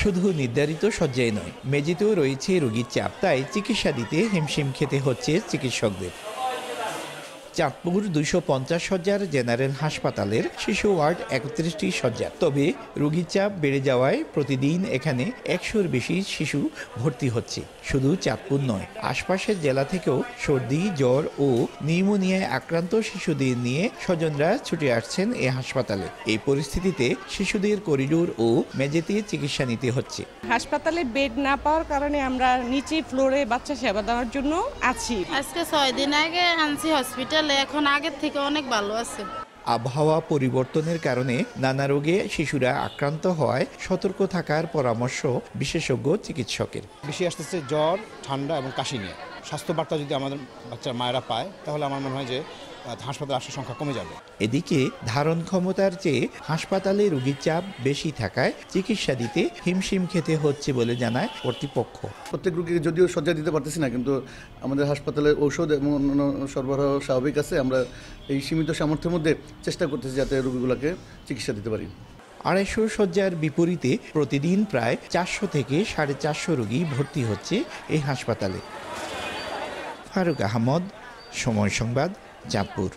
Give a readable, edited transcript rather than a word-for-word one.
শুধু নির্ধারিত শয্যায় নয়, মেঝেতেও রয়েছে রোগীর চাপ, তাই চিকিৎসা দিতে হিমশিম খেতে হচ্ছে চিকিৎসকদের। চাঁদপুর 250 শয্যার জেনারেল হাসপাতালের শিশু ওয়ার্ড 31টি শয্যা। তবে রোগীর চাপ বেড়ে যাওয়ায় প্রতিদিন এখানে 100-র বেশি শিশু ভর্তি হচ্ছে। শুধু চাঁদপুর নয়, আশপাশের জেলা থেকেও সর্দি, জ্বর ও নিউমোনিয়ায় আক্রান্ত শিশুদের নিয়ে স্বজনরা ছুটে আসছেন এই হাসপাতালে। এই পরিস্থিতিতে শিশুদের করিডোর ও মেঝেতে চিকিৎসা নিতে হচ্ছে। হাসপাতালে বেড না পাওয়ার কারণে আমরা নিচে ফ্লোরে বাচ্চা সেবা দেওয়ার জন্য আছি। আজকে 6 দিন আগে আনছি হসপিটালে, এখন আগের থেকে অনেক ভালো আছে। আবহাওয়া পরিবর্তনের কারণে নানা রোগে শিশুরা আক্রান্ত হওয়ায় সতর্ক থাকার পরামর্শ বিশেষজ্ঞ চিকিৎসকের। বেশি আসতেছে জ্বর, ঠান্ডা এবং কাশি নিয়ে। স্বাস্থ্য বার্তা যদি আমাদের বাচ্চার মায়েরা পায়, তাহলে আমার মনে হয় যে হাসপাতালে আসার সংখ্যা কমে যাবে। এদিকে ধারণ ক্ষমতার চেয়ে হাসপাতালে রোগীর চাপ বেশি থাকায় চিকিৎসা দিতে হিমশিম খেতে হচ্ছে বলে জানায় কর্তৃপক্ষ। প্রত্যেক রোগীকে যদিও শয্যা দিতে পারতেছি না, কিন্তু আমাদের হাসপাতালে ঔষধ এবং অন্যান্য সরবরাহ স্বাভাবিক আছে। আমরা এই সীমিত সামর্থ্যের মধ্যে চেষ্টা করতেছি যাতে রোগীগুলোকে চিকিৎসা দিতে পারি। 250 শয্যার বিপরীতে প্রতিদিন প্রায় 400 থেকে 450 রোগী ভর্তি হচ্ছে এই হাসপাতালে। ফারুক আহমদ, সময় সংবাদ, চাঁদপুর।